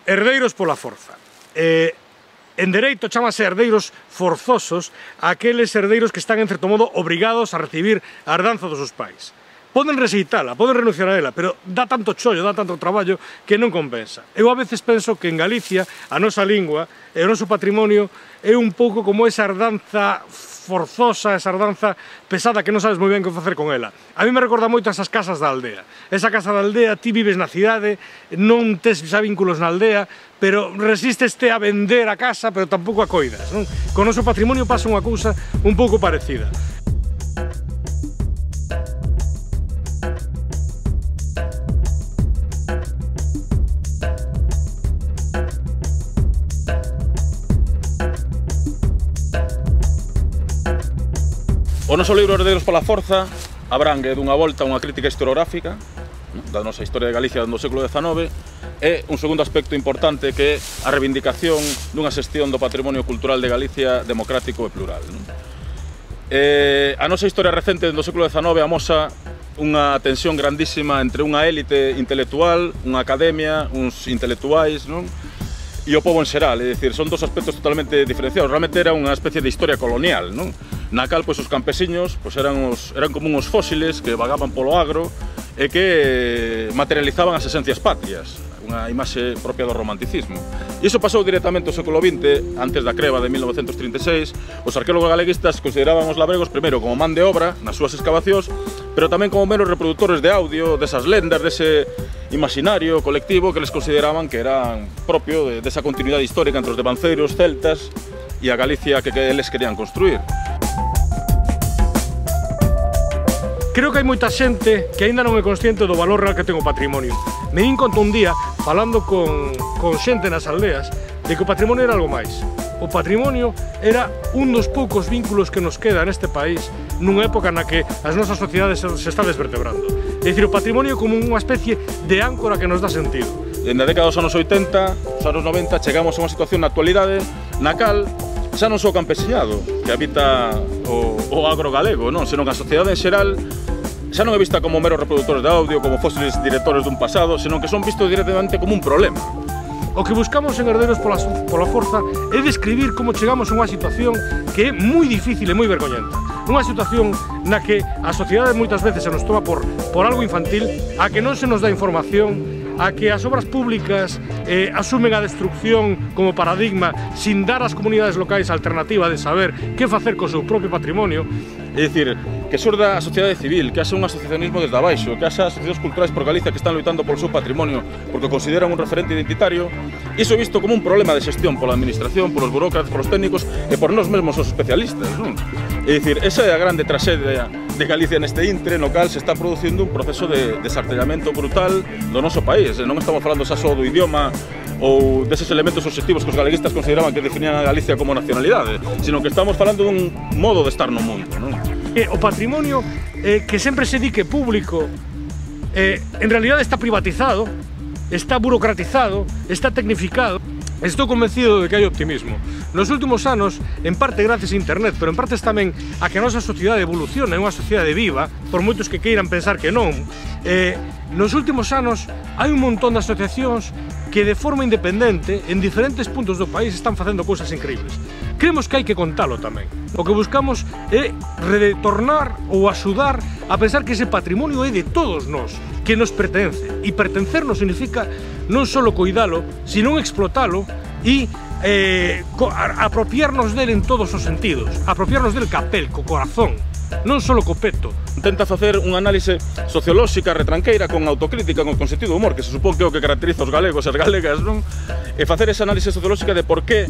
Herdeiros pola forza. En dereito chamase herdeiros forzosos aqueles herdeiros que están en certo modo obrigados a recibir a herdanza dos seus pais. Poden rexeitala, poden renunciar a ela, pero dá tanto chollo, dá tanto traballo que non compensa. Eu a veces penso que en Galicia a nosa lingua e o noso patrimonio é un pouco como esa herdanza forzosa, esa herdanza pesada que non sabes moi ben que facer con ela. A mí me recorda moito esas casas da aldea. Esa casa da aldea, ti vives na cidade, non tes xa vínculos na aldea, pero resisteste a vender a casa, pero tampouco a coidas, non? Con o noso patrimonio pasa unha cousa un pouco parecida. O noso libro Herdeiros pola forza abrangue dunha volta unha crítica historiográfica da nosa historia de Galicia do século XIX e un segundo aspecto importante que é a reivindicación dunha xestión do patrimonio cultural de Galicia democrático e plural. A nosa historia recente do século XIX amosa unha tensión grandísima entre unha élite intelectual, unha academia, uns intelectuais, e o pobo en xeral, é dicir, son dos aspectos totalmente diferenciados. Realmente era unha especie de historia colonial, na cal os campesiños eran como uns fósiles que vagaban polo agro e que materializaban as esencias patrias, unha imaxe propia do romanticismo. E iso pasou directamente ao século XX, antes da creba de 1936. Os arqueólogos galeguistas consideraban os labregos primeiro como man de obra nas súas excavacións, pero tamén como meros reproductores de audio, desas lendas, dese imaginario colectivo que les consideraban que eran propio desa continuidade histórica entre os devanceiros celtas e a Galicia que eles querían construir. Creo que hai moita xente que aínda non é consciente do valor real que ten o patrimonio. Me din conta un día, falando con xente nas aldeas, de que o patrimonio era algo máis. O patrimonio era un dos poucos vínculos que nos queda neste país nunha época na que as nosas sociedades se está desvertebrando. É dicir, o patrimonio como unha especie de áncora que nos dá sentido. Na década dos anos 80, os anos 90, chegamos a unha situación na actualidade na cal xa non só o campesiñado que habita o agro galego, senón que a sociedade en xeral xa non é vista como meros reproductores de audio, como fósiles directores dun pasado, senón que son vistos directamente como un problema. O que buscamos en Herdeiros pola forza é describir como chegamos a unha situación que é moi difícil e moi vergoñenta. Unha situación na que a sociedade moitas veces se nos toma por algo infantil, a que non se nos dá información, a que as obras públicas asumen a destrucción como paradigma sin dar ás comunidades locais a alternativa de saber que facer co seu propio patrimonio. É dicir, que surda a sociedade civil, que haxa un asociacionismo desde abaixo, que haxa asociacións culturais por Galicia que están loitando polo seu patrimonio porque o consideran un referente identitario. Iso é visto como un problema de xestión pola administración, polos burócratas, polos técnicos e por nós mesmos os especialistas. É dicir, esa é a grande traxedia de Galicia neste intre, no cal se está producindo un proceso de desartellamento brutal do noso país. Non estamos falando xa só do idioma ou deses elementos obxectivos que os galeguistas consideraban que definían a Galicia como nacionalidade, sino que estamos falando dun modo de estar no mundo. O patrimonio que sempre se di que público en realidade está privatizado, está burocratizado, está tecnificado. Estou convencido de que hai optimismo. Nos últimos anos, en parte gracias a internet, pero en parte tamén a que a nosa sociedade evoluciona, é unha sociedade viva, por moitos que queiran pensar que non. Nos últimos anos hai un montón de asociacións que de forma independente, en diferentes puntos do país, están facendo cousas increíbles. Creemos que hai que contalo tamén. O que buscamos é retornar ou axudar a pensar que ese patrimonio é de todos nós, que nos pertence. E pertencernos significa non só coidalo, sino explotalo e apropiarnos dele en todos os sentidos. Apropiarnos del capel, co corazón, non só co peto. Intenta facer unha análise sociolóxica retranqueira con autocrítica, con sentido de humor, que se supón que é o que caracteriza os galegos e as galegas, e facer esa análise sociolóxica de por que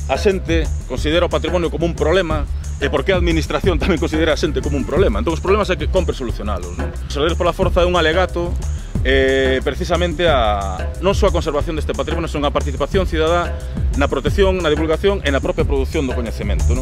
a xente considera o patrimonio como un problema e por que a administración tamén considera a xente como un problema. Entón os problemas é que compre solucionalos. Os Herdeiros pola forza é un alegato precisamente non só a conservación deste patrimonio, senón a participación cidadá na protección, na divulgación e na propia produción do coñecemento.